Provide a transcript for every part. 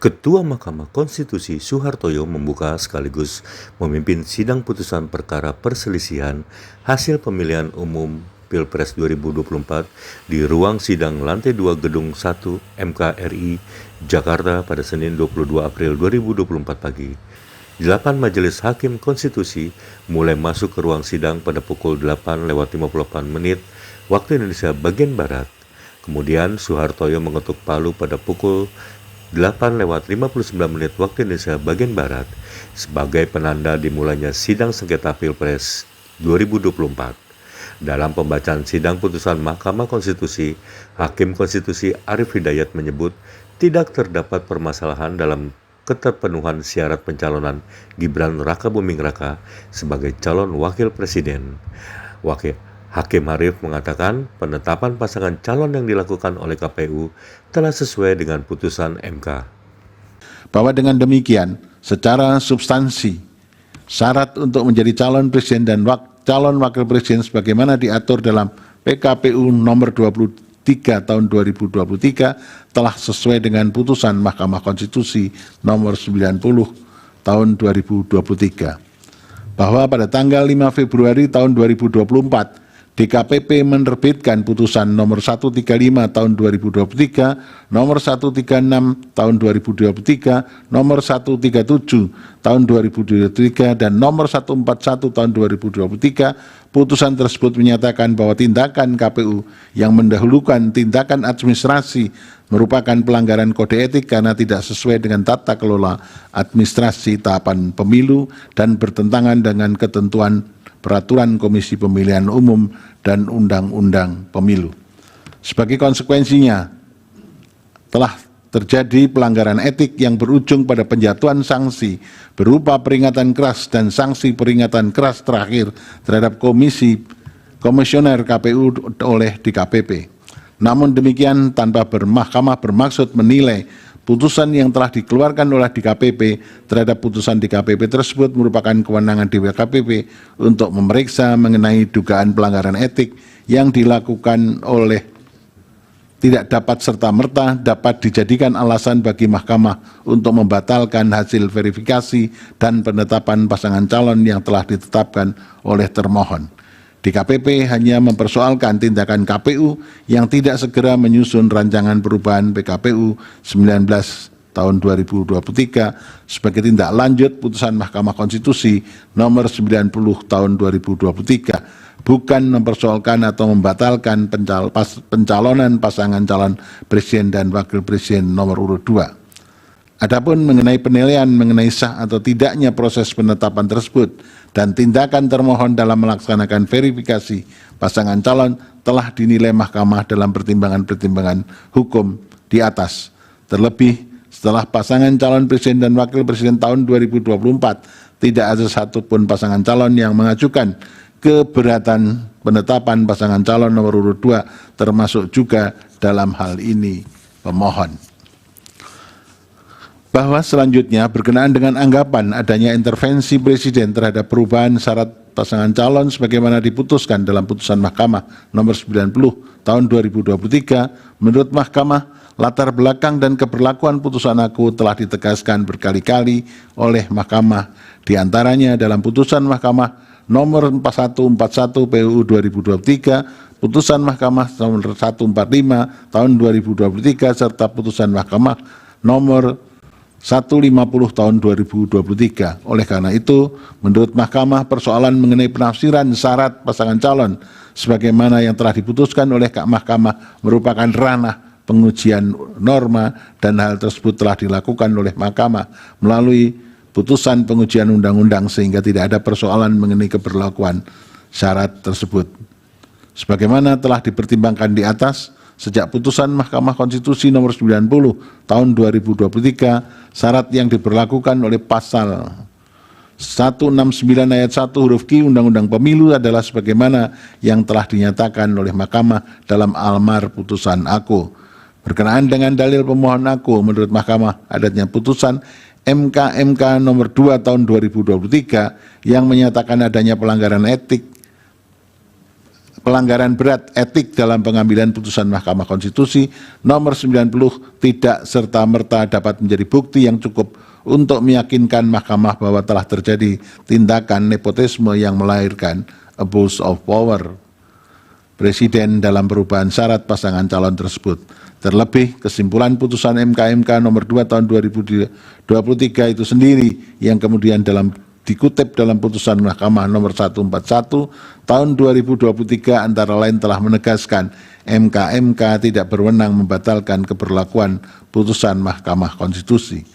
Ketua Mahkamah Konstitusi Soehartojo membuka sekaligus memimpin sidang putusan perkara perselisihan hasil pemilihan umum Pilpres 2024 di ruang sidang lantai 2 Gedung 1 MKRI Jakarta pada Senin 22 April 2024 pagi. 8 majelis hakim konstitusi mulai masuk ke ruang sidang pada pukul 8:58 waktu Indonesia bagian Barat. Kemudian Soehartojo mengetuk palu pada pukul 8:59 waktu Indonesia bagian Barat sebagai penanda dimulainya sidang sengketa Pilpres 2024. Dalam pembacaan sidang putusan Mahkamah Konstitusi, Hakim Konstitusi Arief Hidayat menyebut tidak terdapat permasalahan dalam keterpenuhan syarat pencalonan Gibran Rakabuming Raka sebagai calon wakil presiden. Hakim Arief mengatakan penetapan pasangan calon yang dilakukan oleh KPU telah sesuai dengan putusan MK. Bahwa dengan demikian, secara substansi, syarat untuk menjadi calon presiden dan calon wakil presiden sebagaimana diatur dalam PKPU nomor 23 tahun 2023 telah sesuai dengan putusan Mahkamah Konstitusi nomor 90 tahun 2023. Bahwa pada tanggal 5 Februari tahun 2024, DKPP menerbitkan putusan nomor 135 tahun 2023, nomor 136 tahun 2023, nomor 137 tahun 2023, dan nomor 141 tahun 2023. Putusan tersebut menyatakan bahwa tindakan KPU yang mendahulukan tindakan administrasi merupakan pelanggaran kode etik karena tidak sesuai dengan tata kelola administrasi tahapan pemilu dan bertentangan dengan ketentuan Peraturan Komisi Pemilihan Umum dan Undang-Undang Pemilu. Sebagai konsekuensinya, telah terjadi pelanggaran etik yang berujung pada penjatuhan sanksi berupa peringatan keras dan sanksi peringatan keras terakhir terhadap komisioner KPU oleh DKPP. Namun demikian, tanpa Mahkamah bermaksud menilai putusan yang telah dikeluarkan oleh DKPP terhadap putusan DKPP tersebut merupakan kewenangan DKPP untuk memeriksa mengenai dugaan pelanggaran etik yang dilakukan oleh tidak dapat serta-merta dapat dijadikan alasan bagi Mahkamah untuk membatalkan hasil verifikasi dan penetapan pasangan calon yang telah ditetapkan oleh termohon. DKPP hanya mempersoalkan tindakan KPU yang tidak segera menyusun rancangan perubahan PKPU 19 tahun 2023 sebagai tindak lanjut putusan Mahkamah Konstitusi nomor 90 tahun 2023, bukan mempersoalkan atau membatalkan pencalonan pasangan calon presiden dan wakil presiden nomor urut 2. Adapun mengenai penilaian mengenai sah atau tidaknya proses penetapan tersebut dan tindakan termohon dalam melaksanakan verifikasi pasangan calon telah dinilai Mahkamah dalam pertimbangan-pertimbangan hukum di atas. Terlebih setelah pasangan calon presiden dan wakil presiden tahun 2024 tidak ada satupun pasangan calon yang mengajukan keberatan penetapan pasangan calon nomor urut 2, termasuk juga dalam hal ini pemohon. Bahwa selanjutnya berkenaan dengan anggapan adanya intervensi presiden terhadap perubahan syarat pasangan calon sebagaimana diputuskan dalam putusan Mahkamah nomor 90 tahun 2023, menurut Mahkamah, latar belakang dan keberlakuan putusan aku telah ditegaskan berkali-kali oleh Mahkamah, diantaranya dalam putusan Mahkamah nomor 4141 PUU 2023, putusan Mahkamah nomor 145 tahun 2023, serta putusan Mahkamah nomor 150 tahun 2023. Oleh karena itu, menurut Mahkamah, persoalan mengenai penafsiran syarat pasangan calon sebagaimana yang telah diputuskan oleh Mahkamah merupakan ranah pengujian norma dan hal tersebut telah dilakukan oleh Mahkamah melalui putusan pengujian undang-undang sehingga tidak ada persoalan mengenai keberlakuan syarat tersebut. Sebagaimana telah dipertimbangkan di atas, sejak putusan Mahkamah Konstitusi nomor 90 tahun 2023, syarat yang diberlakukan oleh pasal 169 ayat 1 huruf Q Undang-Undang Pemilu adalah sebagaimana yang telah dinyatakan oleh Mahkamah dalam almar putusan aku. Berkenaan dengan dalil pemohon aku, menurut Mahkamah adanya putusan MK nomor 2 tahun 2023 yang menyatakan adanya pelanggaran etik pelanggaran berat etik dalam pengambilan putusan Mahkamah Konstitusi nomor 90 tidak serta-merta dapat menjadi bukti yang cukup untuk meyakinkan Mahkamah bahwa telah terjadi tindakan nepotisme yang melahirkan abuse of power Presiden dalam perubahan syarat pasangan calon tersebut. Terlebih, kesimpulan putusan MK nomor 2 tahun 2023 itu sendiri yang kemudian dikutip dalam putusan Mahkamah nomor 141 tahun 2023 antara lain telah menegaskan MK tidak berwenang membatalkan keberlakuan putusan Mahkamah Konstitusi.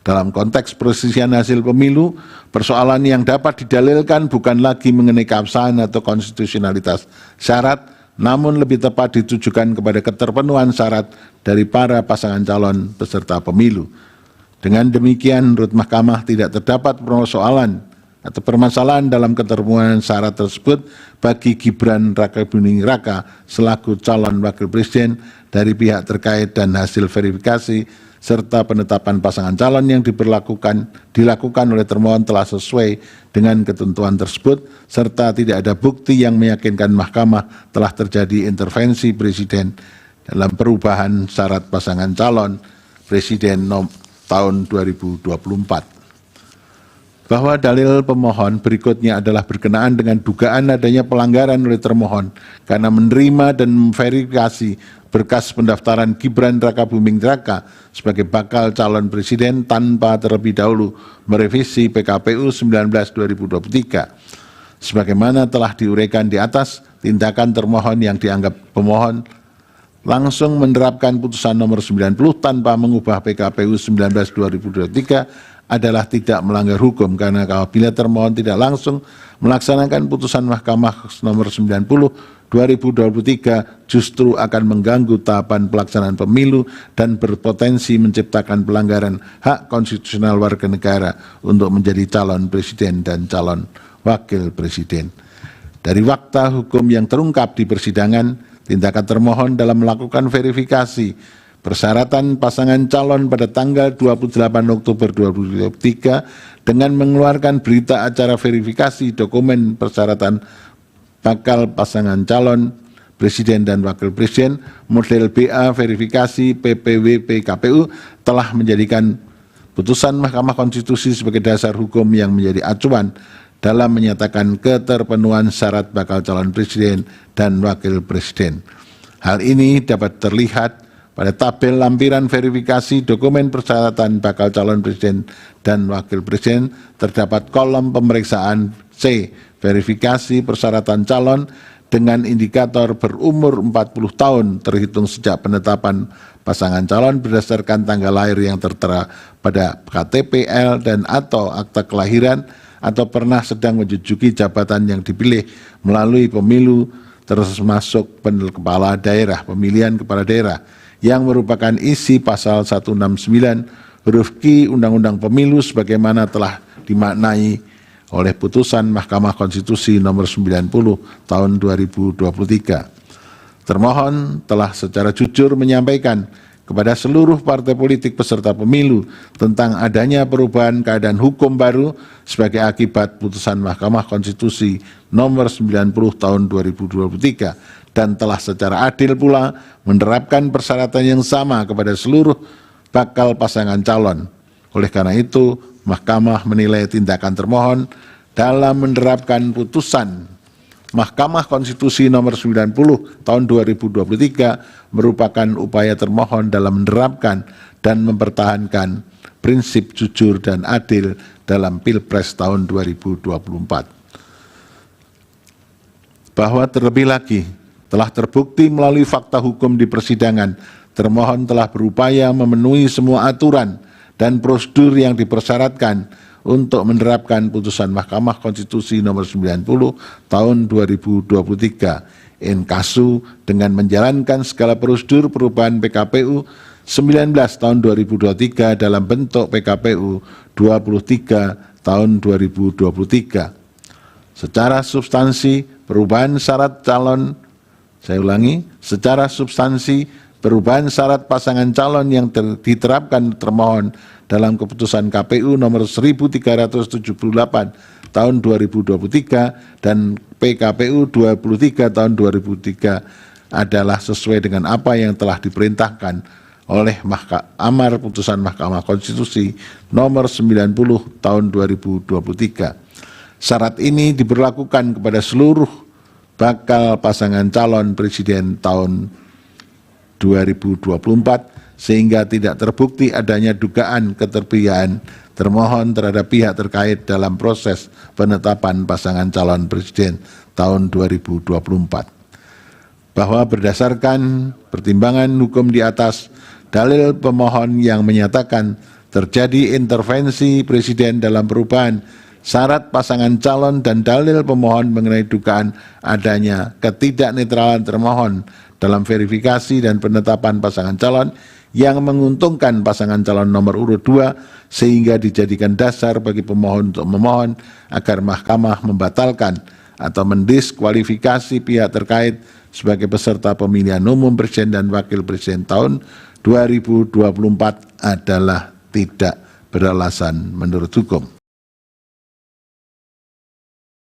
Dalam konteks perselisihan hasil pemilu, persoalan yang dapat didalilkan bukan lagi mengenai keabsahan atau konstitusionalitas syarat, namun lebih tepat ditujukan kepada keterpenuhan syarat dari para pasangan calon peserta pemilu. Dengan demikian, menurut Mahkamah tidak terdapat persoalan atau permasalahan dalam keterpenuhan syarat tersebut bagi Gibran Rakabuming Raka selaku calon wakil presiden dari pihak terkait dan hasil verifikasi serta penetapan pasangan calon yang dilakukan oleh termohon telah sesuai dengan ketentuan tersebut serta tidak ada bukti yang meyakinkan Mahkamah telah terjadi intervensi Presiden dalam perubahan syarat pasangan calon Presiden tahun 2024. Bahwa dalil pemohon berikutnya adalah berkenaan dengan dugaan adanya pelanggaran oleh termohon karena menerima dan memverifikasi berkas pendaftaran Gibran Rakabuming Raka sebagai bakal calon presiden tanpa terlebih dahulu merevisi PKPU 19/2023. Sebagaimana telah diuraikan di atas, tindakan termohon yang dianggap pemohon langsung menerapkan putusan nomor 90 tanpa mengubah PKPU 19/2023 adalah tidak melanggar hukum karena apabila termohon tidak langsung melaksanakan putusan Mahkamah nomor 90/2023 justru akan mengganggu tahapan pelaksanaan pemilu dan berpotensi menciptakan pelanggaran hak konstitusional warga negara untuk menjadi calon presiden dan calon wakil presiden. Dari fakta hukum yang terungkap di persidangan, tindakan termohon dalam melakukan verifikasi persyaratan pasangan calon pada tanggal 28 Oktober 2023 dengan mengeluarkan berita acara verifikasi dokumen persyaratan bakal pasangan calon presiden dan wakil presiden model BA verifikasi PPWP KPU telah menjadikan putusan Mahkamah Konstitusi sebagai dasar hukum yang menjadi acuan dalam menyatakan keterpenuhan syarat bakal calon presiden dan wakil presiden. Hal ini dapat terlihat pada tabel lampiran verifikasi dokumen persyaratan bakal calon presiden dan wakil presiden terdapat kolom pemeriksaan C, verifikasi persyaratan calon dengan indikator berumur 40 tahun terhitung sejak penetapan pasangan calon berdasarkan tanggal lahir yang tertera pada KTP-L dan atau akta kelahiran atau pernah sedang menduduki jabatan yang dipilih melalui pemilu termasuk kepala daerah, pemilihan kepala daerah yang merupakan isi pasal 169 huruf Q Undang-Undang Pemilu sebagaimana telah dimaknai oleh putusan Mahkamah Konstitusi nomor 90 tahun 2023. Termohon telah secara jujur menyampaikan kepada seluruh partai politik peserta pemilu tentang adanya perubahan keadaan hukum baru sebagai akibat putusan Mahkamah Konstitusi nomor 90 tahun 2023 dan telah secara adil pula menerapkan persyaratan yang sama kepada seluruh bakal pasangan calon. Oleh karena itu, Mahkamah menilai tindakan termohon dalam menerapkan putusan Mahkamah Konstitusi nomor 90 tahun 2023 merupakan upaya termohon dalam menerapkan dan mempertahankan prinsip jujur dan adil dalam Pilpres tahun 2024. Bahwa terlebih lagi, telah terbukti melalui fakta hukum di persidangan, termohon telah berupaya memenuhi semua aturan dan prosedur yang dipersyaratkan untuk menerapkan putusan Mahkamah Konstitusi nomor 90 tahun 2023 in casu dengan menjalankan segala prosedur perubahan PKPU 19 tahun 2023 dalam bentuk PKPU 23 tahun 2023. Secara substansi perubahan syarat calon secara substansi perubahan syarat pasangan calon yang diterapkan termohon dalam keputusan KPU nomor 1378 tahun 2023 dan PKPU 23 tahun 2003 adalah sesuai dengan apa yang telah diperintahkan oleh amar putusan Mahkamah Konstitusi nomor 90 tahun 2023. Syarat ini diberlakukan kepada seluruh bakal pasangan calon presiden tahun 2024 sehingga tidak terbukti adanya dugaan keterpihakan termohon terhadap pihak terkait dalam proses penetapan pasangan calon presiden tahun 2024. Bahwa berdasarkan pertimbangan hukum di atas, dalil pemohon yang menyatakan terjadi intervensi presiden dalam perubahan syarat pasangan calon dan dalil pemohon mengenai dugaan adanya ketidaknetralan termohon dalam verifikasi dan penetapan pasangan calon yang menguntungkan pasangan calon nomor urut 2 sehingga dijadikan dasar bagi pemohon untuk memohon agar mahkamah membatalkan atau mendiskualifikasi pihak terkait sebagai peserta pemilihan umum presiden dan wakil presiden tahun 2024 adalah tidak beralasan menurut hukum.